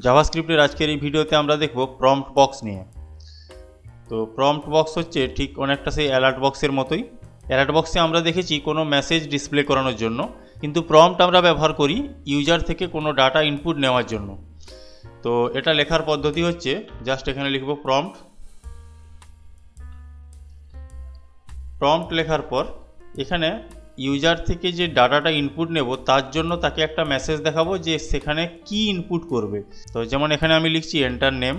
জাভাস্ক্রিপ্টের আজকের এই ভিডিওতে আমরা দেখব প্রম্পট বক্স নিয়ে। তো প্রম্পট বক্স হচ্ছে ঠিক অনেকটা সেই অ্যালার্ট বক্সের মতোই। অ্যালার্ট বক্সে আমরা দেখেছি কোনো মেসেজ ডিসপ্লে করানোর জন্য, কিন্তু প্রম্পট আমরা ব্যবহার করি ইউজার থেকে কোনো ডাটা ইনপুট নেওয়ার জন্য। তো এটা লেখার পদ্ধতি হচ্ছে জাস্ট এখানে লিখব প্রম্পট লেখার পর এখানে ইউজার থেকে যে ডাটাটা ইনপুট নেব তার জন্য তাকে একটা মেসেজ দেখাবো যে সেখানে কি ইনপুট করবে। তো যেমন এখানে আমি লিখছি এন্টার নেম।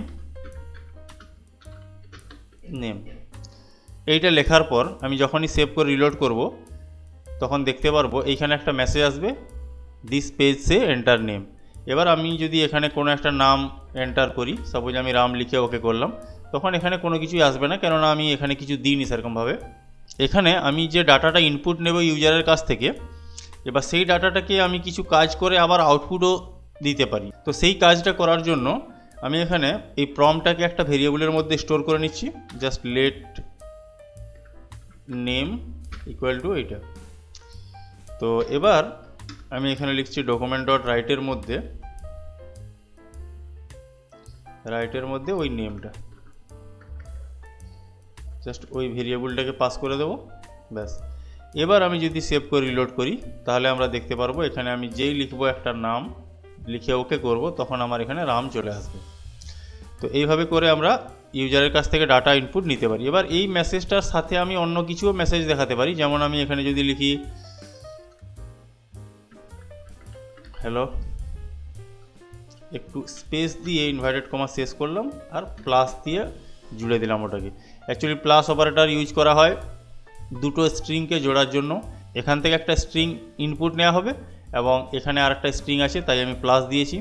এইটা লেখার পর আমি যখনই সেভ করে রিলোড করব তখন দেখতে পারবো এইখানে একটা মেসেজ আসবে, this page say enter name. এবার আমি যদি এখানে কোনো একটা নাম এন্টার করি, সাপোজ আমি রাম লিখে ওকে করলাম, তখন এখানে কোনো কিছুই আসবে না, কেননা আমি এখানে কিছু দিইনি সেরকমভাবে। এখানে আমি যে ডাটাটা ইনপুট নেব ইউজারের কাছ থেকে, এবার সেই ডাটাটাকে আমি কিছু কাজ করে আবার আউটপুটও দিতে পারি। তো সেই কাজটা করার জন্য আমি এখানে এই প্রম্পটটাকে একটা ভেরিয়েবলের মধ্যে স্টোর করে নিচ্ছি, just let name equal to এইটা। তো এবার আমি এখানে লিখছি ডকুমেন্ট ডট রাইটের মধ্যে ওই নেমটা, জাস্ট ওই ভেরিয়েবলটাকে পাস করে দেবো, ব্যাস। এবার আমি যদি সেভ করে রিলোড করি তাহলে আমরা দেখতে পারবো এখানে আমি যেই লিখবো একটা নাম লিখে ওকে করব তখন আমার এখানে রাম চলে আসবে। তো এইভাবে করে আমরা ইউজারের কাছ থেকে ডাটা ইনপুট নিতে পারি। এবার এই মেসেজটার সাথে আমি অন্য কিছুও মেসেজ দেখাতে পারি, যেমন আমি এখানে যদি লিখি হ্যালো, একটু স্পেস দিয়ে ইনভার্টেড কমা শেষ করলাম আর প্লাস দিয়ে জুড়ে দিলাম ওটাকে। অ্যাকচুয়ালি প্লাস অপারেটর ইউজ করা হয় দুটো স্ট্রিংকে জোড়ার জন্য। এখান থেকে একটা স্ট্রিং ইনপুট নেওয়া হবে এবং এখানে আর একটা স্ট্রিং আছে, তাই আমি প্লাস দিয়েছি।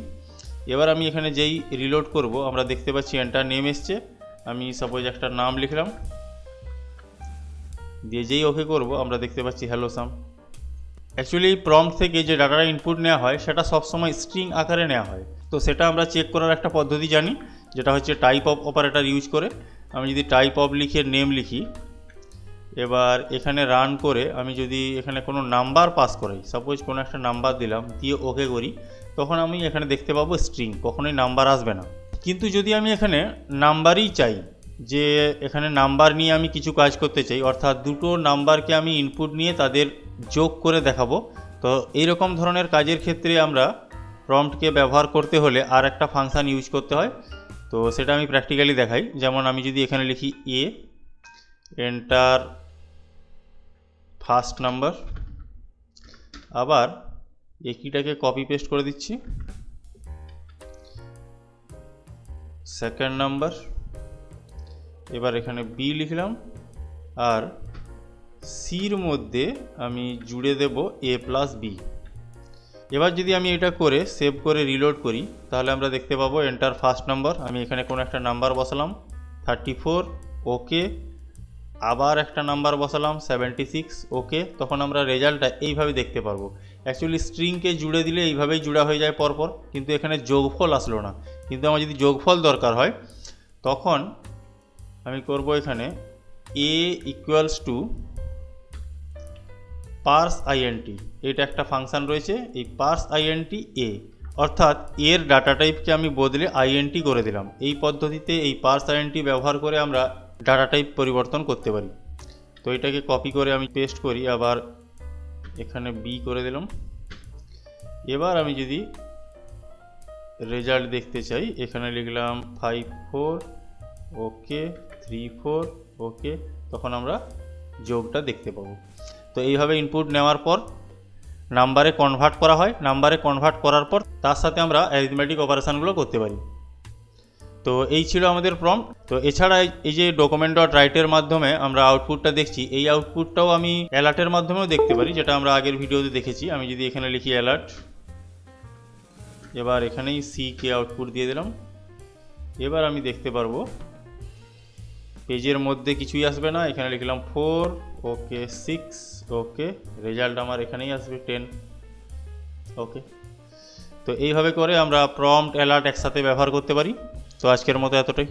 এবার আমি এখানে যেই রিলোড করব আমরা দেখতে পাচ্ছি এন্টার নেম এসছে। আমি সাপোজ একটা নাম লিখলাম, দিয়ে যেই ওকে করব আমরা দেখতে পাচ্ছি হ্যালো সাম। অ্যাকচুয়ালি এই প্রম্পট থেকে যে ডাটাটা ইনপুট নেওয়া হয় সেটা সবসময় স্ট্রিং আকারে নেওয়া হয়। তো সেটা আমরা চেক করার একটা পদ্ধতি জানি, যেটা হচ্ছে টাইপ অফ অপারেটর ইউজ করে। আমি যদি টাইপ অফ লিখে নেম লিখি, এবার এখানে রান করে আমি যদি এখানে কোনো নাম্বার পাস করাই, সাপোজ কোনো একটা নাম্বার দিলাম দিয়ে ওকে করি, তখন আমি এখানে দেখতে পাবো স্ট্রিং, কখনোই নাম্বার আসবে না। কিন্তু যদি আমি এখানে নাম্বারই চাই, যে এখানে নাম্বার নিয়ে আমি কিছু কাজ করতে চাই, অর্থাৎ দুটো নাম্বারকে আমি ইনপুট নিয়ে তাদের যোগ করে দেখাবো, তো এইরকম ধরনের কাজের ক্ষেত্রে আমরা প্রম্পটকে ব্যবহার করতে হলে আর একটা ফাংশান ইউজ করতে হয়। তো সেটা আমি প্র্যাকটিক্যালি দেখাই। যেমন আমি যদি এখানে লিখি এ এন্টার ফার্স্ট নাম্বার, আবার একইটাকে কপি পেস্ট করে দিচ্ছি সেকেন্ড নাম্বার, এবার এখানে বি লিখলাম আর সির মধ্যে আমি জুড়ে দেব এ প্লাস বি। এবার যদি আমি এটা করে সেভ করে রিলোড করি তাহলে আমরা দেখতে পাবো এন্টার ফার্স্ট নাম্বার, আমি এখানে কোনো একটা নাম্বার বসালাম 34, ওকে, আবার একটা নাম্বার বসালাম 76, ওকে। তখন আমরা রেজাল্টটা এইভাবে দেখতে পারবো। অ্যাকচুয়ালি স্ট্রিংকে জুড়ে দিলে এইভাবেই জুড়া হয়ে যায় পরপর, কিন্তু এখানে যোগফল আসলো না। কিন্তু আমার যদি যোগফল দরকার হয় তখন আমি করব এখানে এ ইকুয়ালস টু পার্স আইএনটি, এটা একটা ফাংশান রয়েছে, এই পার্স আইএনটি এ, অর্থাৎ এর ডাটা টাইপকে আমি বদলে আইএনটি করে দিলাম। এই পদ্ধতিতে এই পার্স আইএনটি ব্যবহার করে আমরা ডাটা টাইপ পরিবর্তন করতে পারি। তো এটাকে কপি করে আমি পেস্ট করি, আবার এখানে বি করে দিলাম। এবার আমি যদি রেজাল্ট দেখতে চাই এখানে লিখলাম 54, ওকে, 34, ওকে, তখন আমরা যোগটা দেখতে পাবো। তো এইভাবে ইনপুট নেওয়ার পর নাম্বারে কনভার্ট করা হয়, নাম্বারে কনভার্ট করার পর তার সাথে আমরা অ্যারিথমেটিক অপারেশানগুলো করতে পারি। তো এই ছিল আমাদের প্রম্পট। তো এছাড়া এই যে ডকুমেন্ট ডট রাইটের মাধ্যমে আমরা আউটপুটটা দেখছি, এই আউটপুটটাও আমি অ্যালার্টের মাধ্যমেও দেখতে পারি, যেটা আমরা আগের ভিডিওতে দেখেছি। আমি যদি এখানে লিখি অ্যালার্ট, এবার এখানেই সি কে আউটপুট দিয়ে দিলাম। এবার আমি দেখতে পারবো পেজের মধ্যে কিছুই আসবে না, এখানে লিখলাম 4, ওকে, 6, ওকে, রেজাল্ট আমার এখানেই আসবে 10, ওকে। তো এইভাবে করে আমরা প্রম্পট অ্যালার্ট একসাথে ব্যবহার করতে পারি। তো আজকের মতো এতটাই।